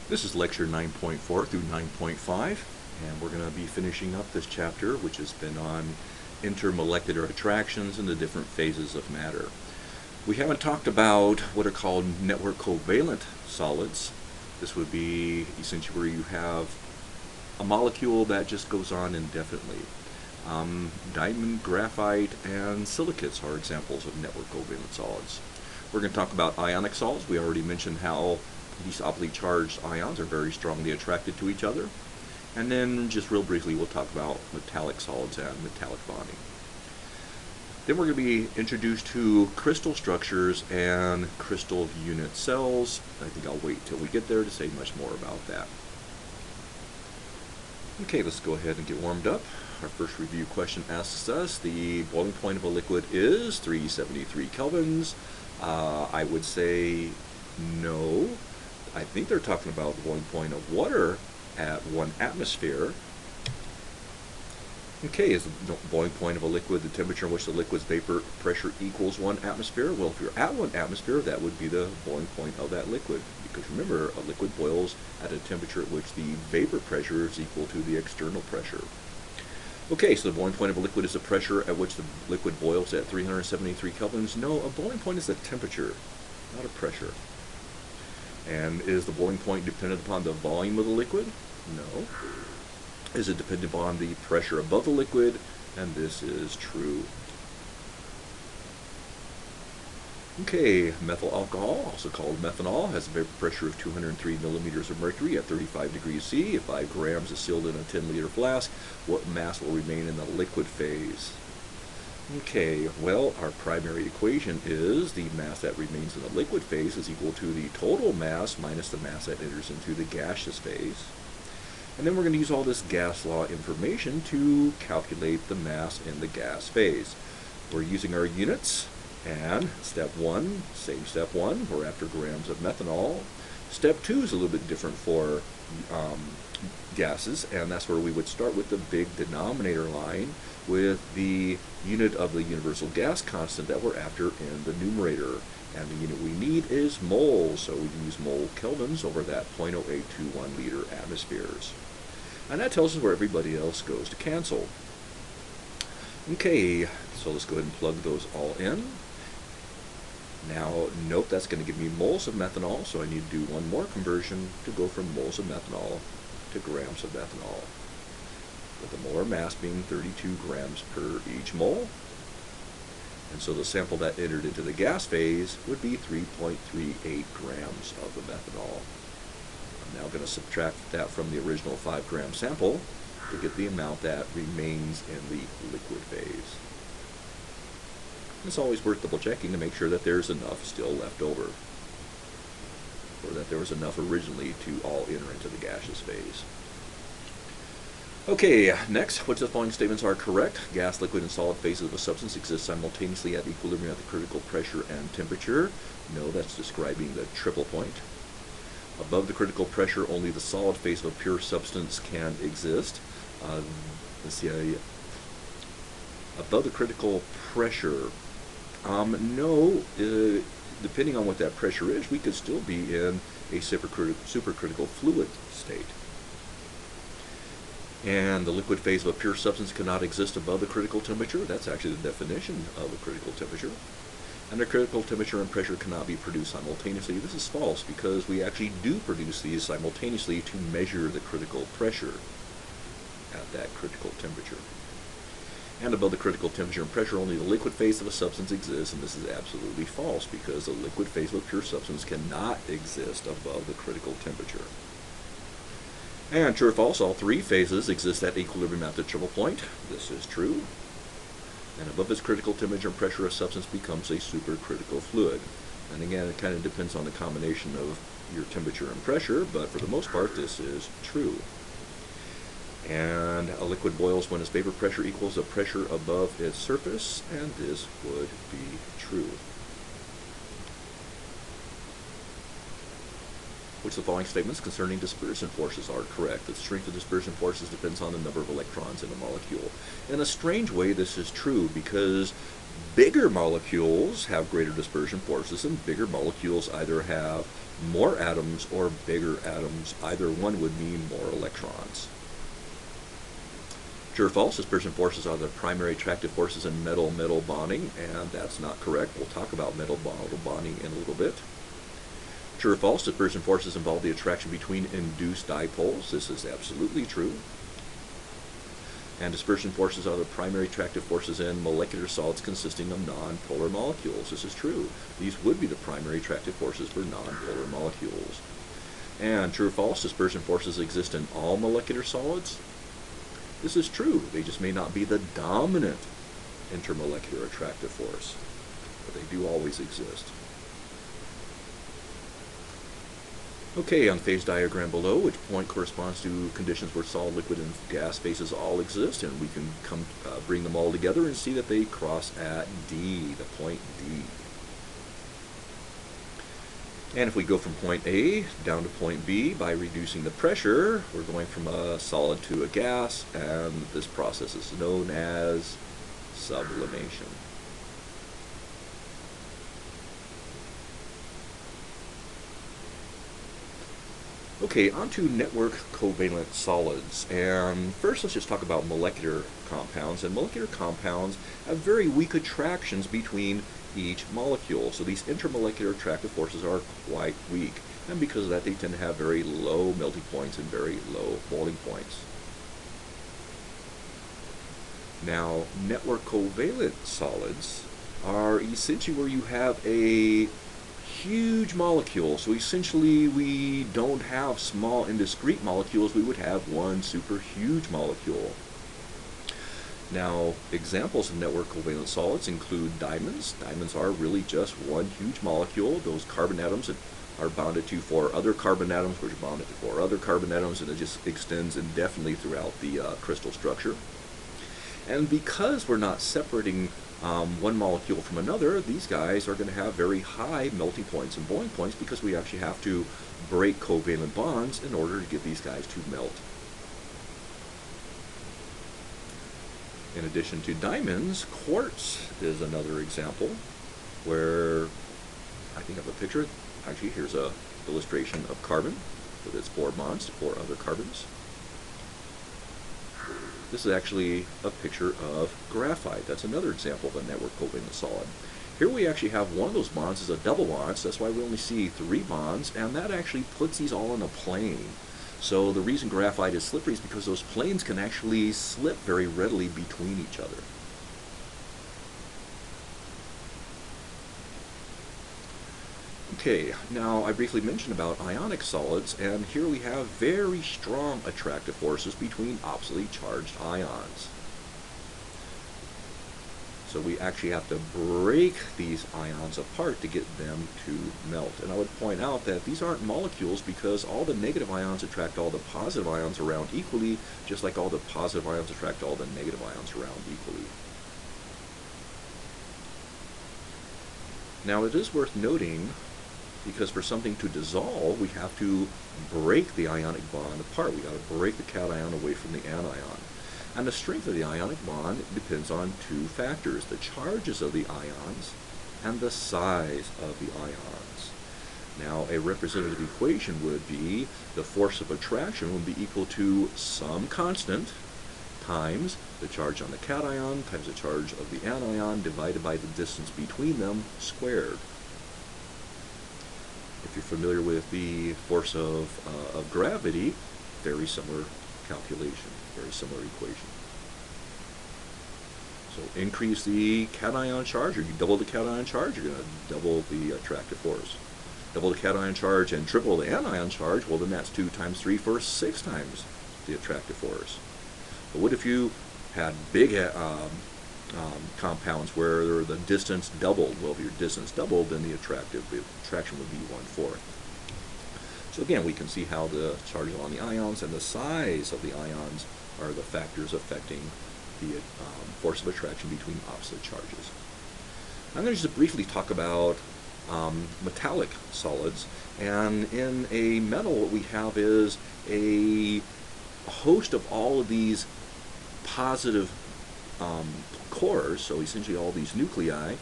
This is lecture 9.4 through 9.5, and we're going to be finishing up this chapter, which has been on intermolecular attractions and the different phases of matter. We haven't talked about what are called network covalent solids. This would be essentially where you have a molecule that just goes on indefinitely. Diamond, graphite, and silicates are examples of network covalent solids. We're going to talk about ionic solids. We already mentioned how these optically charged ions are very strongly attracted to each other. And then just real briefly we'll talk about metallic solids and metallic bonding. Then we're going to be introduced to crystal structures and crystal unit cells. I think I'll wait till we get there to say much more about that. Okay, let's go ahead and get warmed up. Our first review question asks us, the boiling point of a liquid is 373 kelvins. I would say no. I think they're talking about the boiling point of water at 1 atmosphere. Okay, is the boiling point of a liquid the temperature in which the liquid's vapor pressure equals 1 atmosphere? Well, if you're at 1 atmosphere, that would be the boiling point of that liquid. Because remember, a liquid boils at a temperature at which the vapor pressure is equal to the external pressure. Okay, so the boiling point of a liquid is the pressure at which the liquid boils at 373 kelvins. No, a boiling point is a temperature, not a pressure. And is the boiling point dependent upon the volume of the liquid? No. Is it dependent upon the pressure above the liquid? And this is true. Okay, methyl alcohol, also called methanol, has a vapor pressure of 203 millimeters of mercury at 35 degrees C. If 5 grams is sealed in a 10-liter flask, what mass will remain in the liquid phase? Okay, well, our primary equation is the mass that remains in the liquid phase is equal to the total mass minus the mass that enters into the gaseous phase. And then we're going to use all this gas law information to calculate the mass in the gas phase. We're using our units, and step 1, same step 1, we're after grams of methanol. Step 2 is a little bit different for gases, and that's where we would start with the big denominator line with the unit of the universal gas constant that we're after in the numerator. And the unit we need is moles, so we use mole kelvins over that 0.0821 liter atmospheres. And that tells us where everybody else goes to cancel. Okay, so let's go ahead and plug those all in. Now, note that's going to give me moles of methanol, so I need to do one more conversion to go from moles of methanol to grams of methanol, with the molar mass being 32 grams per each mole. And so the sample that entered into the gas phase would be 3.38 grams of the methanol. I'm now going to subtract that from the original 5-gram sample to get the amount that remains in the liquid phase. It's always worth double checking to make sure that there's enough still left over, or that there was enough originally to all enter into the gaseous phase. Okay, next, which of the following statements are correct? Gas, liquid, and solid phases of a substance exist simultaneously at equilibrium at the critical pressure and temperature. No, that's describing the triple point. Above the critical pressure, only the solid phase of a pure substance can exist. Let's see, above the critical pressure, no, depending on what that pressure is, we could still be in a supercritical fluid state. And the liquid phase of a pure substance cannot exist above the critical temperature. That's actually the definition of a critical temperature. And the critical temperature and pressure cannot be produced simultaneously. This is false because we actually do produce these simultaneously to measure the critical pressure at that critical temperature. And above the critical temperature and pressure, only the liquid phase of a substance exists, and this is absolutely false because the liquid phase of a pure substance cannot exist above the critical temperature. And true or false, all 3 phases exist at equilibrium at the triple point. This is true. And above its critical temperature and pressure, a substance becomes a supercritical fluid. And again, it kind of depends on the combination of your temperature and pressure, but for the most part, this is true. And a liquid boils when its vapor pressure equals the pressure above its surface, and this would be true. Which of the following statements concerning dispersion forces are correct? The strength of dispersion forces depends on the number of electrons in a molecule. In a strange way, this is true because Bigger molecules have greater dispersion forces, and bigger molecules either have more atoms or bigger atoms. Either one would mean more electrons. True or false, dispersion forces are the primary attractive forces in metal-metal bonding, and that's not correct. We'll talk about metal-metal bonding in a little bit. True or false, dispersion forces involve the attraction between induced dipoles. This is absolutely true. And dispersion forces are the primary attractive forces in molecular solids consisting of nonpolar molecules. This is true. These would be the primary attractive forces for nonpolar molecules. And true or false, dispersion forces exist in all molecular solids. This is true. They just may not be the dominant intermolecular attractive force, but they do always exist. Okay, on the phase diagram below, which point corresponds to conditions where solid, liquid, and gas phases all exist, and we can bring them all together and see that they cross at D, the point D. And if we go from point A down to point B by reducing the pressure, we're going from a solid to a gas, and this process is known as sublimation. Okay, on to network covalent solids. And first, let's just talk about molecular compounds. And molecular compounds have very weak attractions between each molecule. So these intermolecular attractive forces are quite weak. And because of that, they tend to have very low melting points and very low boiling points. Now, network covalent solids are essentially where you have a huge molecule. So essentially we don't have small and discrete molecules, we would have one super huge molecule. Now, examples of network covalent solids include diamonds. Diamonds are really just one huge molecule. Those carbon atoms are bonded to 4 other carbon atoms, which are bonded to 4 other carbon atoms, and it just extends indefinitely throughout the crystal structure. And because we're not separating one molecule from another, these guys are going to have very high melting points and boiling points because we actually have to break covalent bonds in order to get these guys to melt. In addition to diamonds, quartz is another example where I think I have a picture. Actually, here's a illustration of carbon with its 4 bonds to 4 other carbons. This is actually a picture of graphite. That's another example of a network covalent solid. Here we actually have one of those bonds is a double bond, so that's why we only see 3 bonds, and that actually puts these all in a plane. So the reason graphite is slippery is because those planes can actually slip very readily between each other. Okay, now I briefly mentioned about ionic solids, and here we have very strong attractive forces between oppositely charged ions. So we actually have to break these ions apart to get them to melt. And I would point out that these aren't molecules because all the negative ions attract all the positive ions around equally, just like all the positive ions attract all the negative ions around equally. Now it is worth noting, because for something to dissolve, we have to break the ionic bond apart. We got to break the cation away from the anion. And the strength of the ionic bond depends on 2 factors: the charges of the ions and the size of the ions. Now, a representative equation would be the force of attraction would be equal to some constant times the charge on the cation times the charge of the anion divided by the distance between them squared. If you're familiar with the force of gravity, very similar calculation, very similar equation. So increase the cation charge, or you double the cation charge, you're going to double the attractive force. Double the cation charge and triple the anion charge, well then that's 2 times 3 for 6 times the attractive force. But what if you had big compounds where the distance doubled? Well, if your distance doubled, then the attraction would be 1/4. So again, we can see how the charges on the ions and the size of the ions are the factors affecting the force of attraction between opposite charges. I'm going to just briefly talk about metallic solids. And in a metal, what we have is a host of all of these positive cores, so essentially all these nuclei,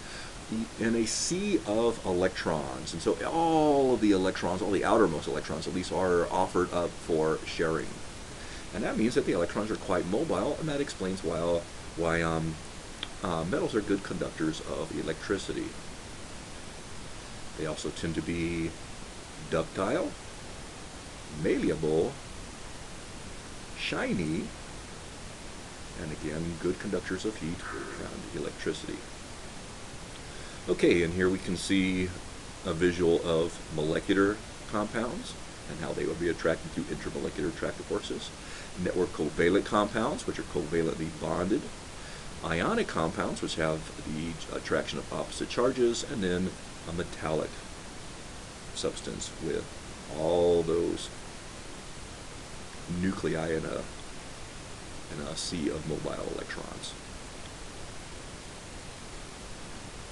in a sea of electrons. And so all of the electrons, all the outermost electrons at least, are offered up for sharing. And that means that the electrons are quite mobile, and that explains why metals are good conductors of electricity. They also tend to be ductile, malleable, shiny, and again, good conductors of heat and electricity. Okay, and here we can see a visual of molecular compounds and how they would be attracted through intermolecular attractive forces. Network covalent compounds, which are covalently bonded. Ionic compounds, which have the attraction of opposite charges, and then a metallic substance with all those nuclei in a sea of mobile electrons.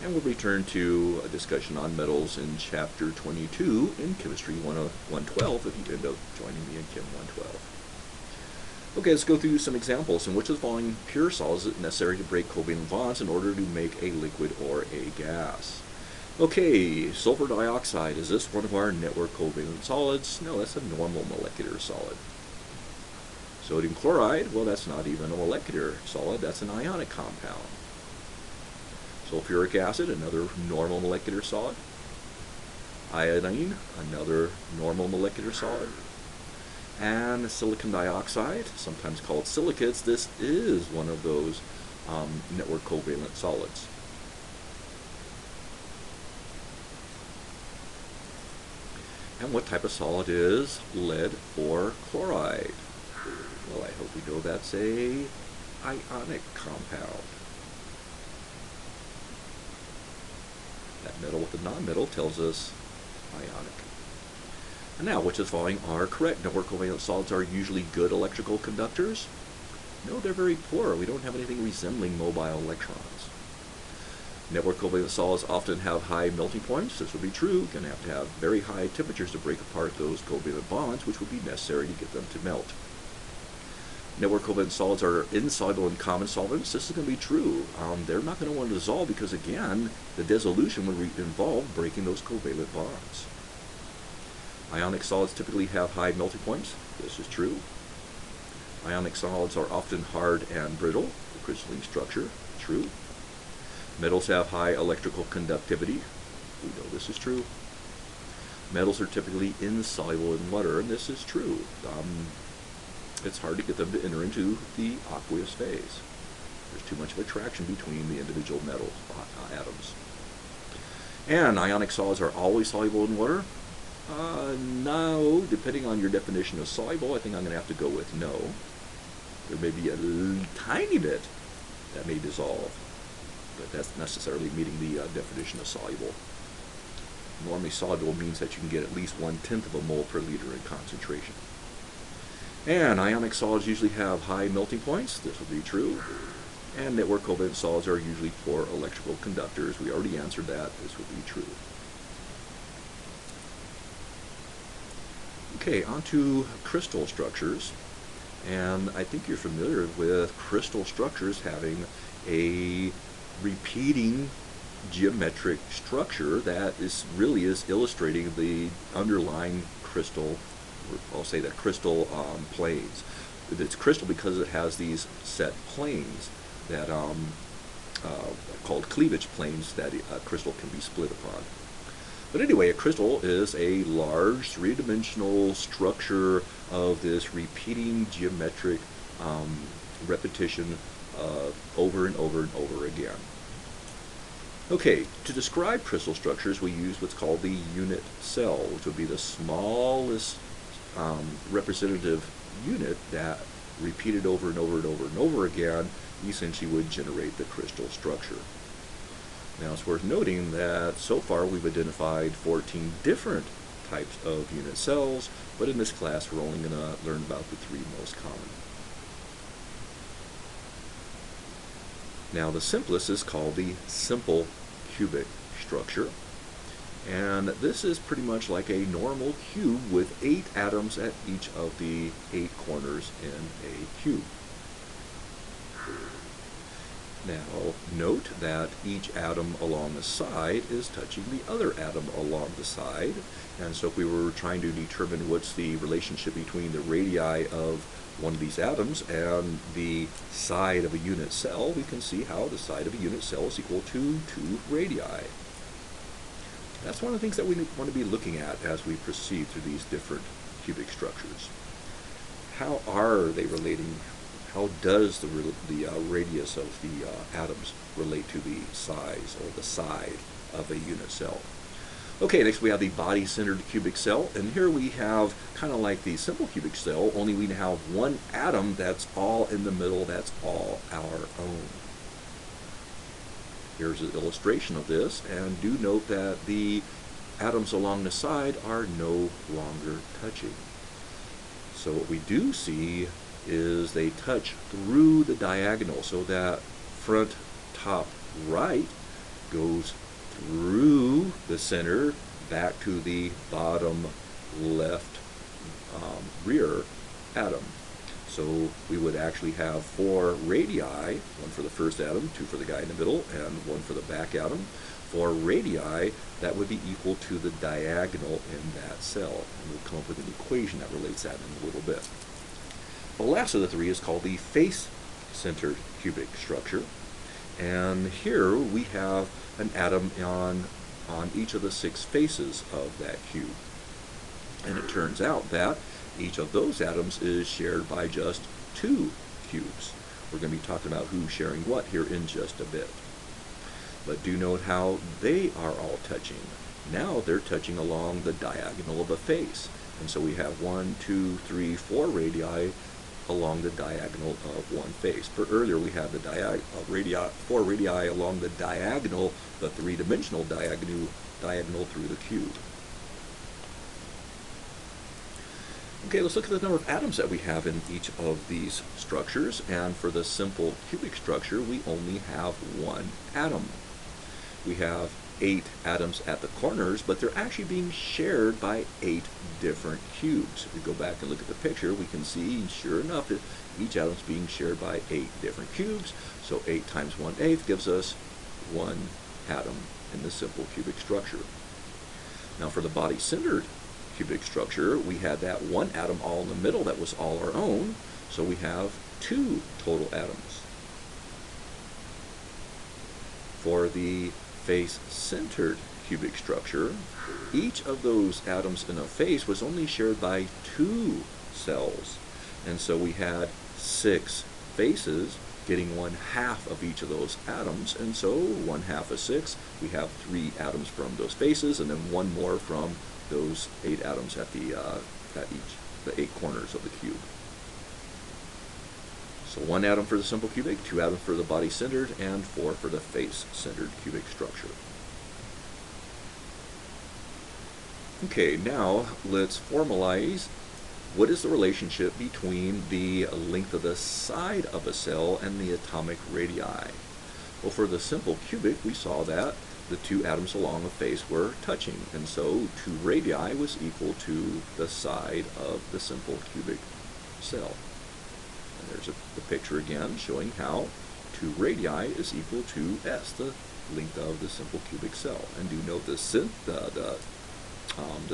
And we'll return to a discussion on metals in Chapter 22 in Chemistry 112 if you end up joining me in Chem 112. Okay, let's go through some examples. In which of the following pure solids is it necessary to break covalent bonds in order to make a liquid or a gas? Okay, sulfur dioxide, is this one of our network covalent solids? No, that's a normal molecular solid. Sodium chloride, well, that's not even a molecular solid, that's an ionic compound. Sulfuric acid, another normal molecular solid. Iodine, another normal molecular solid. And silicon dioxide, sometimes called silicates, this is one of those network covalent solids. And what type of solid is lead or chloride? Well, I hope we know that's a ionic compound. That metal with the nonmetal tells us ionic. And now, which of the following are correct? Network covalent solids are usually good electrical conductors? No, they're very poor. We don't have anything resembling mobile electrons. Network covalent solids often have high melting points. This would be true. You're going to have very high temperatures to break apart those covalent bonds, which would be necessary to get them to melt. Network covalent solids are insoluble in common solvents. This is going to be true. They're not going to want to dissolve because, again, the dissolution would involve breaking those covalent bonds. Ionic solids typically have high melting points. This is true. Ionic solids are often hard and brittle, the crystalline structure. True. Metals have high electrical conductivity. We know this is true. Metals are typically insoluble in water, and this is true. It's hard to get them to enter into the aqueous phase. There's too much of attraction between the individual metal atoms. And ionic solids are always soluble in water? No, depending on your definition of soluble, I think I'm going to have to go with no. There may be a tiny bit that may dissolve, but that's necessarily meeting the definition of soluble. Normally soluble means that you can get at least 1/10 of a mole per liter in concentration. And ionic solids usually have high melting points. This would be true. And network covalent solids are usually poor electrical conductors. We already answered that. This would be true. Okay, on to crystal structures. And I think you're familiar with crystal structures having a repeating geometric structure that really is illustrating the underlying crystal, I'll say that crystal planes. It's crystal because it has these set planes that called cleavage planes that a crystal can be split upon. But anyway, a crystal is a large three-dimensional structure of this repeating geometric repetition over and over and over again. Okay, to describe crystal structures, we use what's called the unit cell, which would be the smallest representative unit that repeated over and over and over and over again essentially would generate the crystal structure. Now it's worth noting that so far we've identified 14 different types of unit cells, but in this class we're only going to learn about the 3 most common. Now the simplest is called the simple cubic structure, and this is pretty much like a normal cube with 8 atoms at each of the 8 corners in a cube. Now, note that each atom along the side is touching the other atom along the side. And so if we were trying to determine what's the relationship between the radii of one of these atoms and the side of a unit cell, we can see how the side of a unit cell is equal to 2 radii. That's one of the things that we want to be looking at as we proceed through these different cubic structures. How are they relating? How does the radius of the atoms relate to the size or the side of a unit cell? Okay, next we have the body-centered cubic cell, and here we have kind of like the simple cubic cell, only we have one atom that's all in the middle, that's all our own. Here's an illustration of this, and do note that the atoms along the side are no longer touching. So what we do see is they touch through the diagonal, so that front top right goes through the center back to the bottom left rear atom. So we would actually have 4 radii, one for the first atom, 2 for the guy in the middle, and 1 for the back atom. 4 radii, that would be equal to the diagonal in that cell. And we'll come up with an equation that relates that in a little bit. The last of the 3 is called the face-centered cubic structure. And here we have an atom on each of the 6 faces of that cube. And it turns out that each of those atoms is shared by just 2 cubes. We're going to be talking about who's sharing what here in just a bit. But do note how they are all touching. Now they're touching along the diagonal of a face. And so we have 1, 2, 3, 4 radii along the diagonal of one face. For earlier we had the 4 radii along the diagonal, the 3-dimensional diagonal through the cube. Okay, let's look at the number of atoms that we have in each of these structures. And for the simple cubic structure, we only have 1 atom. We have 8 atoms at the corners, but they're actually being shared by 8 different cubes. If we go back and look at the picture, we can see, sure enough, that each atom is being shared by 8 different cubes. So 8 times 1/8 gives us 1 atom in the simple cubic structure. Now for the body-centered cubic structure, we had that 1 atom all in the middle that was all our own, so we have 2 total atoms. For the face-centered cubic structure, each of those atoms in a face was only shared by 2 cells, and so we had 6 faces getting 1/2 of each of those atoms, and so 1/2 of 6, we have 3 atoms from those faces, and then 1 more from those 8 atoms at the 8 corners of the cube. So 1 atom for the simple cubic, 2 atoms for the body-centered, and 4 for the face-centered cubic structure. Okay, now let's formalize what is the relationship between the length of the side of a cell and the atomic radii. Well, for the simple cubic, we saw that the 2 atoms along the face were touching, and so 2 radii was equal to the side of the simple cubic cell. And there's the picture again showing how 2 radii is equal to S, the length of the simple cubic cell. And do note the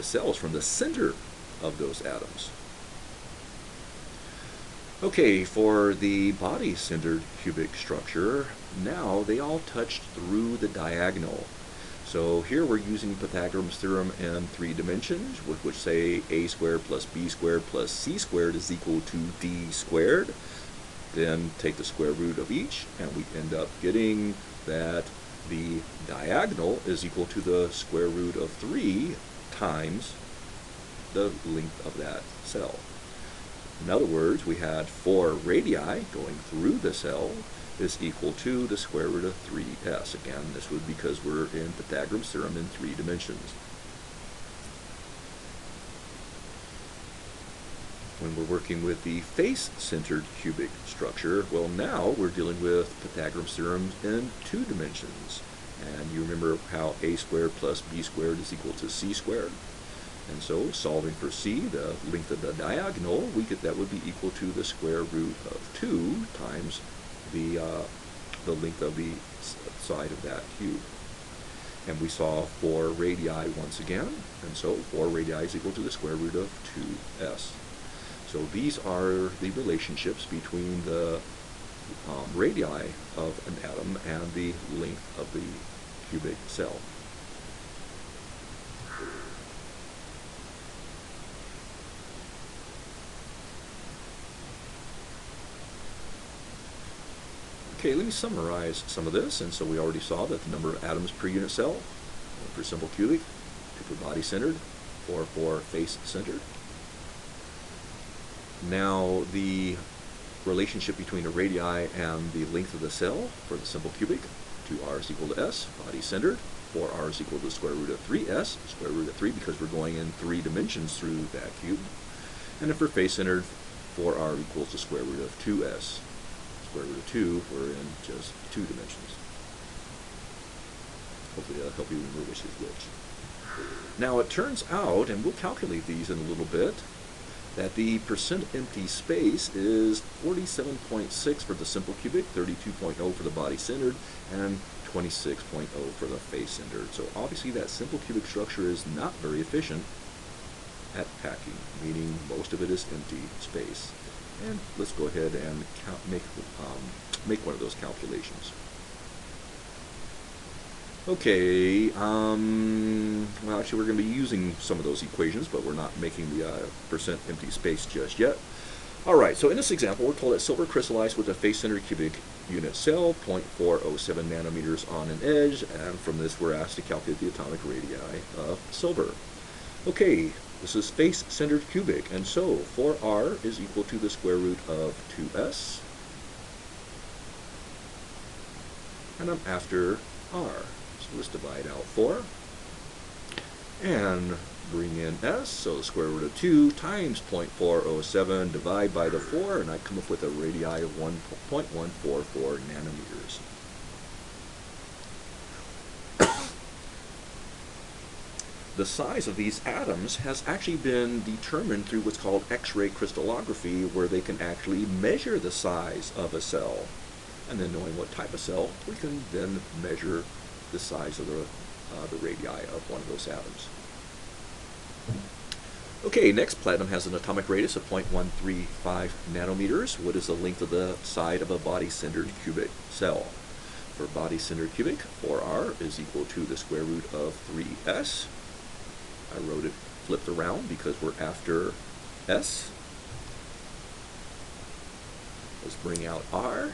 cells from the center of those atoms. Okay, for the body-centered cubic structure, now they all touched through the diagonal. So here we're using Pythagoras' theorem in 3 dimensions, with which say a squared plus b squared plus c squared is equal to d squared. Then take the square root of each, and we end up getting that the diagonal is equal to the square root of 3 times the length of that cell. In other words, we had 4 radii going through the cell is equal to the square root of 3s. Again, this would because we're in Pythagoras' theorem in 3 dimensions. When we're working with the face-centered cubic structure, well, now we're dealing with Pythagoras' theorem in 2 dimensions. And you remember how a squared plus b squared is equal to c squared. And so, solving for c, the length of the diagonal, we get that would be equal to the square root of 2 times the the length of the side of that cube. And we saw 4 radii once again, and so 4 radii is equal to the square root of 2s. So these are the relationships between the radii of an atom and the length of the cubic cell. Okay, let me summarize some of this. And so we already saw that the number of atoms per unit cell, 1 for simple cubic, 2 for body-centered, 4 for face-centered. Now the relationship between the radii and the length of the cell for the simple cubic, 2r is equal to s, body-centered, 4r is equal to the square root of 3s, square root of 3 because we're going in 3 dimensions through that cube. And then for face-centered, 4r equals the square root of 2s. Square root of 2, we're in just 2 dimensions. Hopefully that'll help you remember which is which. Now it turns out, and we'll calculate these in a little bit, that the percent empty space is 47.6 for the simple cubic, 32.0 for the body-centered, and 26.0 for the face-centered. So obviously that simple cubic structure is not very efficient at packing, meaning most of it is empty space. And let's go ahead and make one of those calculations. Okay, well actually we're going to be using some of those equations, but we're not making the percent empty space just yet. Alright, so in this example we're told that silver crystallized with a face-centered cubic unit cell, 0.407 nanometers on an edge, and from this we're asked to calculate the atomic radii of silver. Okay, this is face-centered cubic, and so 4r is equal to the square root of 2s, and I'm after r. So let's divide out 4, and bring in s, so the square root of 2 times 0.407, divide by the 4, and I come up with a radii of 1.144 nanometers. The size of these atoms has actually been determined through what's called X-ray crystallography, where they can actually measure the size of a cell. And then knowing what type of cell, we can then measure the size of the radii of one of those atoms. Okay, next, platinum has an atomic radius of 0.135 nanometers. What is the length of the side of a body-centered cubic cell? For body-centered cubic, 4r is equal to the square root of 3s. I wrote it flipped around because we're after s. Let's bring out r.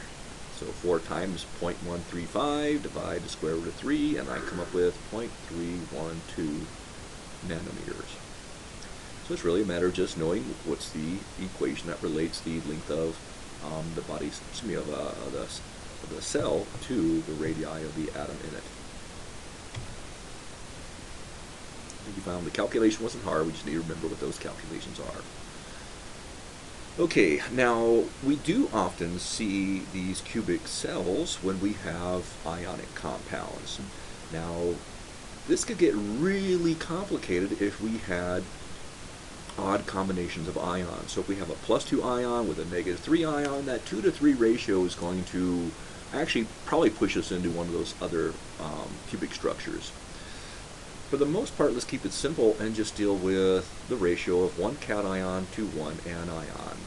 So 4 times 0.135, divide the square root of 3, and I come up with 0.312 nanometers. So it's really a matter of just knowing what's the equation that relates the length of the body, of the cell to the radii of the atom in it. You found the calculation wasn't hard, we just need to remember what those calculations are. Okay, now we do often see these cubic cells when we have ionic compounds. Now this could get really complicated if we had odd combinations of ions. So if we have a +2 ion with a -3 ion, that 2 to 3 ratio is going to actually probably push us into one of those other cubic structures. For the most part, let's keep it simple and just deal with the ratio of 1 cation to 1 anion.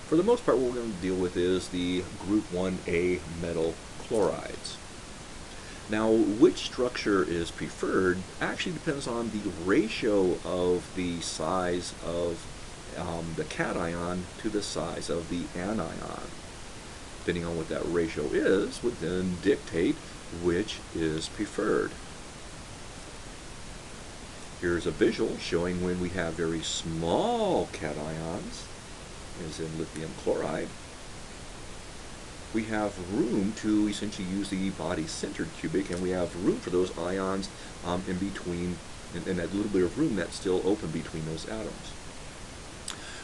For the most part, what we're going to deal with is the group 1A metal chlorides. Now, which structure is preferred actually depends on the ratio of the size of the cation to the size of the anion. Depending on what that ratio is, would then dictate which is preferred. Here's a visual showing when we have very small cations, as in lithium chloride, we have room to essentially use the body-centered cubic, and we have room for those ions in between, and that little bit of room that's still open between those atoms.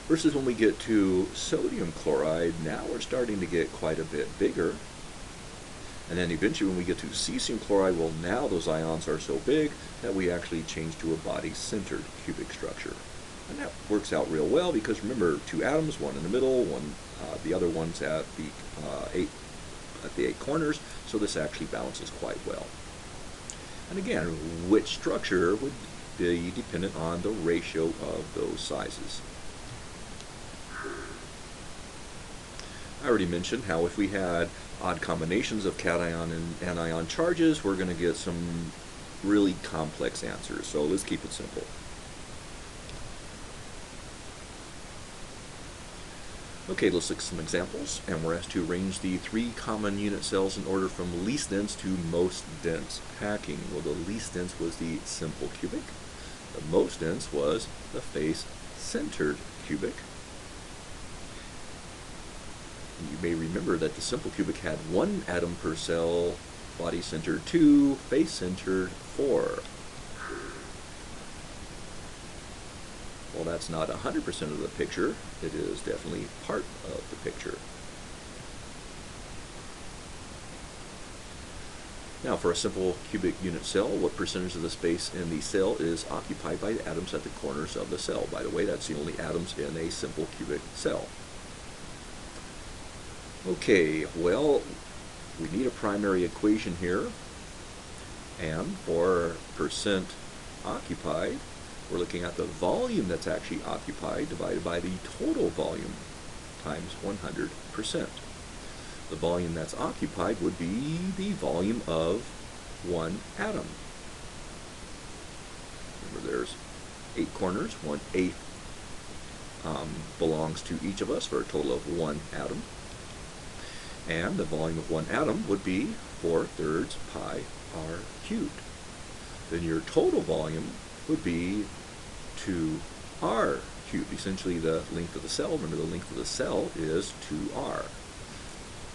Versus when we get to sodium chloride, now we're starting to get quite a bit bigger. And then eventually when we get to cesium chloride, well, now those ions are so big that we actually change to a body-centered cubic structure. And that works out real well because remember, 2 atoms, one in the middle, the other one's at the 8 corners. So this actually balances quite well. And again, which structure would be dependent on the ratio of those sizes. I already mentioned how if we had odd combinations of cation and anion charges, we're going to get some really complex answers. So let's keep it simple. Okay, let's look at some examples, and we're asked to arrange the 3 common unit cells in order from least dense to most dense packing. Well, the least dense was the simple cubic. The most dense was the face-centered cubic. You may remember that the simple cubic had 1 atom per cell, body-centered 2, face-centered 4. Well, that's not 100% of the picture. It is definitely part of the picture. Now, for a simple cubic unit cell, what percentage of the space in the cell is occupied by the atoms at the corners of the cell? By the way, that's the only atoms in a simple cubic cell. Okay, well, we need a primary equation here, and for percent occupied, we're looking at the volume that's actually occupied divided by the total volume times 100%. The volume that's occupied would be the volume of 1 atom. Remember, there's 8 corners, 1/8 belongs to each of us for a total of 1 atom. And the volume of 1 atom would be 4/3 pi r cubed. Then your total volume would be 2r cubed, essentially the length of the cell. Remember, the length of the cell is 2r.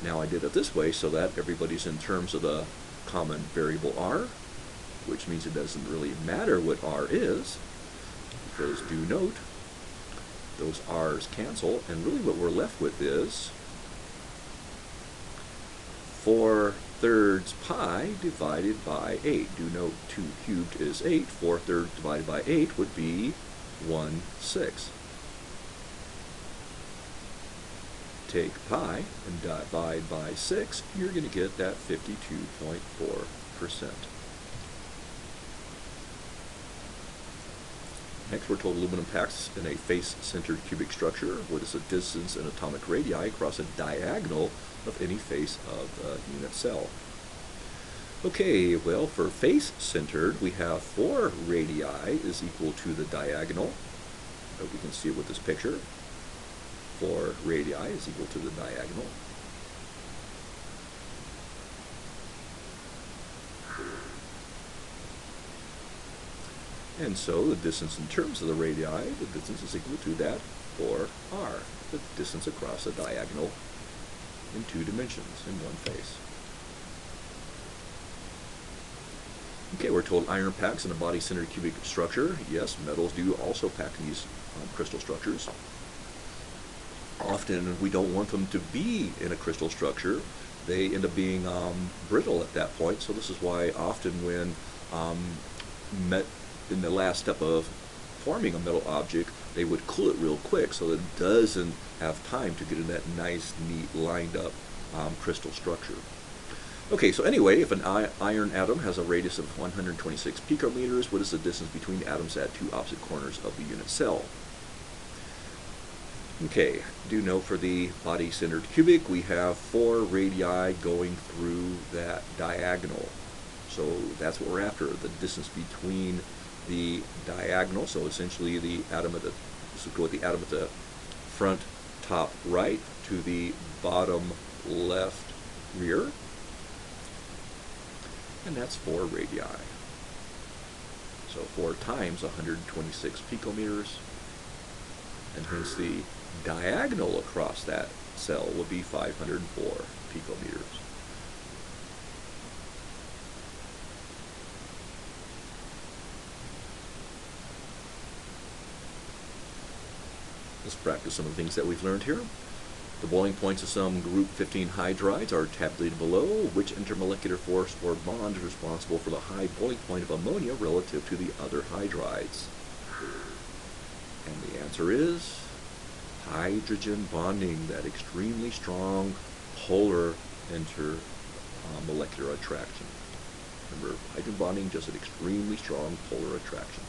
Now I did it this way so that everybody's in terms of the common variable r, which means it doesn't really matter what r is, because do note, those r's cancel, and really what we're left with is 4/3 pi divided by 8. Do note 2 cubed is 8. 4/3 divided by 8 would be 1/6. Take pi and divide by 6, you're going to get that 52.4%. Next, we're told aluminum packs in a face-centered cubic structure. What is the distance in atomic radii across a diagonal of any face of the unit cell? Okay, well, for face-centered, we have 4 radii is equal to the diagonal. I hope you can see it with this picture. 4 radii is equal to the diagonal. And so the distance in terms of the radii, the distance is equal to that 4r, the distance across a diagonal in 2 dimensions, in one face. Okay, we're told iron packs in a body-centered cubic structure. Yes, metals do also pack in these crystal structures. Often we don't want them to be in a crystal structure. They end up being brittle at that point, so this is why often when in the last step of forming a metal object, they would cool it real quick so that it doesn't have time to get in that nice, neat, lined up crystal structure. Okay, so anyway, if an iron atom has a radius of 126 picometers, what is the distance between atoms at 2 opposite corners of the unit cell? Okay, do note for the body-centered cubic, we have 4 radii going through that diagonal. So that's what we're after, the distance between the diagonal, so essentially the atom at the, this would go with the atom at the front top right to the bottom left rear, and that's 4 radii. So 4 times 126 picometers, and hence the diagonal across that cell will be 504 picometers. Let's practice some of the things that we've learned here. The boiling points of some group 15 hydrides are tabulated below. Which intermolecular force or bond is responsible for the high boiling point of ammonia relative to the other hydrides? And the answer is hydrogen bonding, that extremely strong polar molecular attraction. Remember, hydrogen bonding just an extremely strong polar attraction.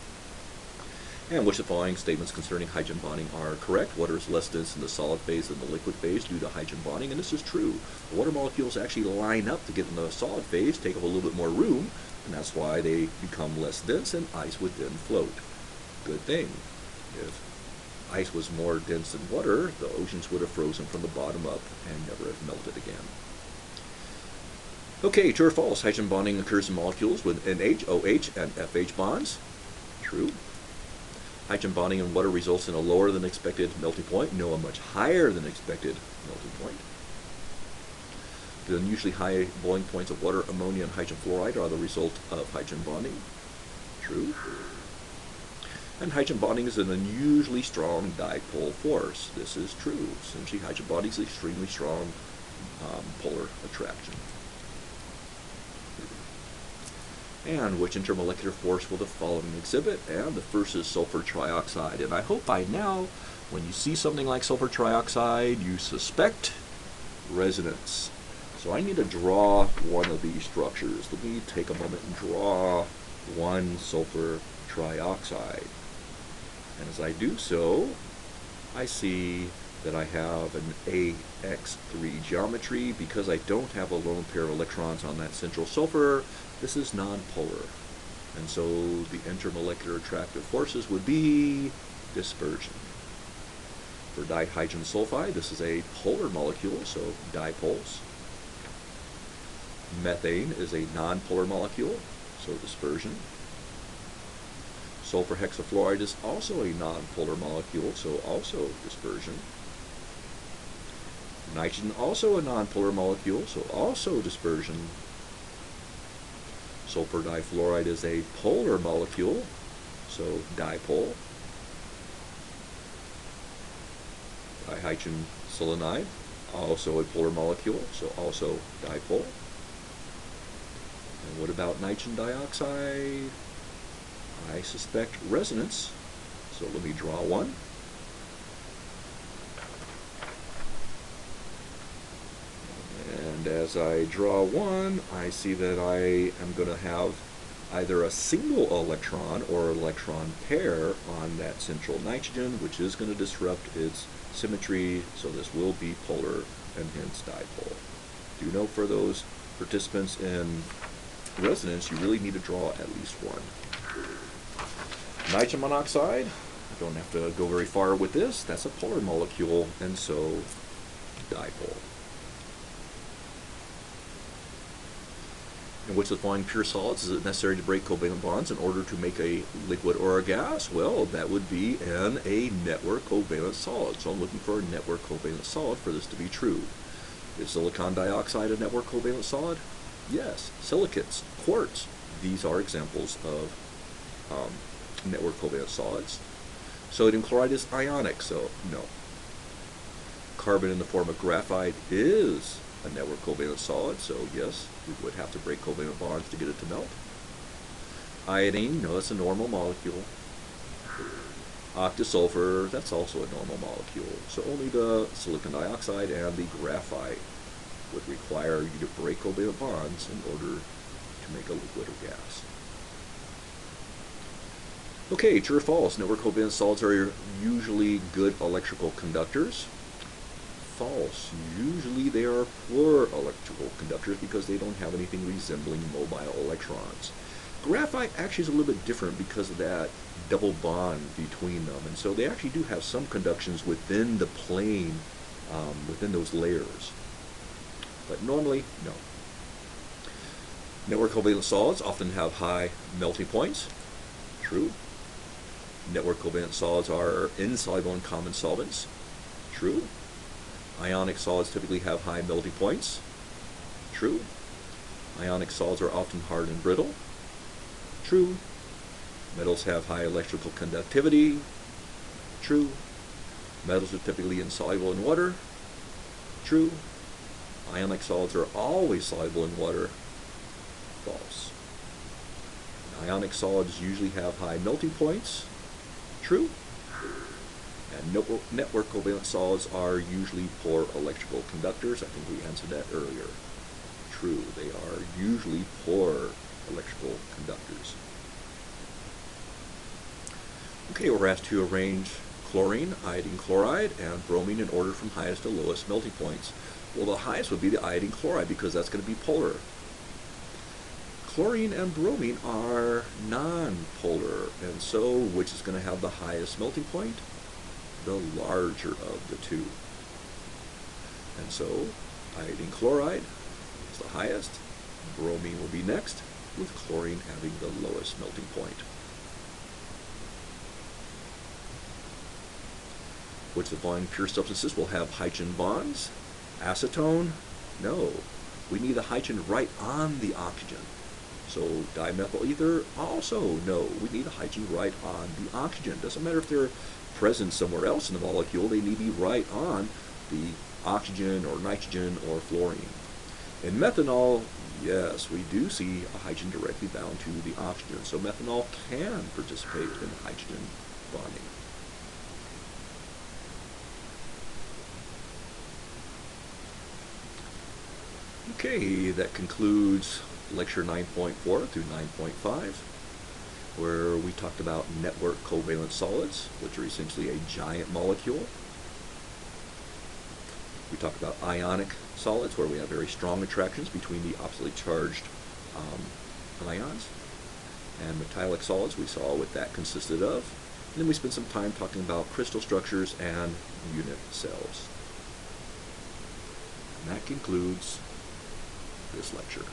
And which of the following statements concerning hydrogen bonding are correct? Water is less dense in the solid phase than the liquid phase due to hydrogen bonding, and this is true. The water molecules actually line up to get in the solid phase, take up a little bit more room, and that's why they become less dense, and ice would then float. Good thing. If ice was more dense than water, the oceans would have frozen from the bottom up and never have melted again. Okay, true or false? Hydrogen bonding occurs in molecules with NH, OH, and FH bonds. True. Hydrogen bonding in water results in a lower than expected melting point. No, a much higher than expected melting point. The unusually high boiling points of water, ammonia, and hydrogen fluoride are the result of hydrogen bonding. True. And hydrogen bonding is an unusually strong dipole force. This is true. Essentially, hydrogen bonding is an extremely strong polar attraction. And which intermolecular force will the following exhibit? And the first is sulfur trioxide. And I hope by now, when you see something like sulfur trioxide, you suspect resonance. So I need to draw one of these structures. Let me take a moment and draw one sulfur trioxide. And as I do so, I see that I have an AX3 geometry. Because I don't have a lone pair of electrons on that central sulfur, this is nonpolar. And so the intermolecular attractive forces would be dispersion. For dihydrogen sulfide, this is a polar molecule, so dipoles. Methane is a nonpolar molecule, so dispersion. Sulfur hexafluoride is also a nonpolar molecule, so also dispersion. Nitrogen, also a nonpolar molecule, so also dispersion. Sulfur difluoride is a polar molecule, so dipole. Dihydrogen selenide, also a polar molecule, so also dipole. And what about nitrogen dioxide? I suspect resonance, so let me draw one. And as I draw one, I see that I am going to have either a single electron or electron pair on that central nitrogen, which is going to disrupt its symmetry, so this will be polar and hence dipole. Do note for those participants in resonance, you really need to draw at least one. Nitrogen monoxide, I don't have to go very far with this, that's a polar molecule, and so dipole. And which of the following pure solids is it necessary to break covalent bonds in order to make a liquid or a gas? Well, that would be in a network covalent solid. So I'm looking for a network covalent solid for this to be true. Is silicon dioxide a network covalent solid? Yes. Silicates, quartz, these are examples of network covalent solids. Sodium chloride is ionic, so no. Carbon in the form of graphite is a network covalent solid, so yes, we would have to break covalent bonds to get it to melt. Iodine, no, that's a normal molecule. Octasulfur, that's also a normal molecule. So only the silicon dioxide and the graphite would require you to break covalent bonds in order to make a liquid or gas. Okay, true or false? Network covalent solids are usually good electrical conductors. False. Usually they are poor electrical conductors because they don't have anything resembling mobile electrons. Graphite actually is a little bit different because of that double bond between them, and so they actually do have some conductions within the plane, within those layers. But normally, no. Network covalent solids often have high melting points. True. Network covalent solids are insoluble in common solvents. True. Ionic solids typically have high melting points. True. Ionic solids are often hard and brittle. True. Metals have high electrical conductivity. True. Metals are typically insoluble in water. True. Ionic solids are always soluble in water. False. Ionic solids usually have high melting points. True. And network covalent solids are usually poor electrical conductors. I think we answered that earlier. true. They are usually poor electrical conductors. Okay, we're asked to arrange chlorine, iodine chloride, and bromine in order from highest to lowest melting points. Well, the highest would be the iodine chloride because that's going to be polar. Chlorine and bromine are non-polar, and so which is going to have the highest melting point? The larger of the two. And so iodine chloride is the highest, bromine will be next, with chlorine having the lowest melting point. Which of the following pure substances will have hydrogen bonds? Acetone? No. We need a hydrogen right on the oxygen. So dimethyl ether? Also no. We need a hydrogen right on the oxygen. Doesn't matter if they're present somewhere else in the molecule, they need to be right on the oxygen or nitrogen or fluorine. In methanol, yes, we do see a hydrogen directly bound to the oxygen. So methanol can participate in hydrogen bonding. Okay, that concludes lecture 9.4 through 9.5, where we talked about network covalent solids, which are essentially a giant molecule. We talked about ionic solids, where we have very strong attractions between the oppositely charged ions. And metallic solids, we saw what that consisted of. And then we spent some time talking about crystal structures and unit cells. And that concludes this lecture.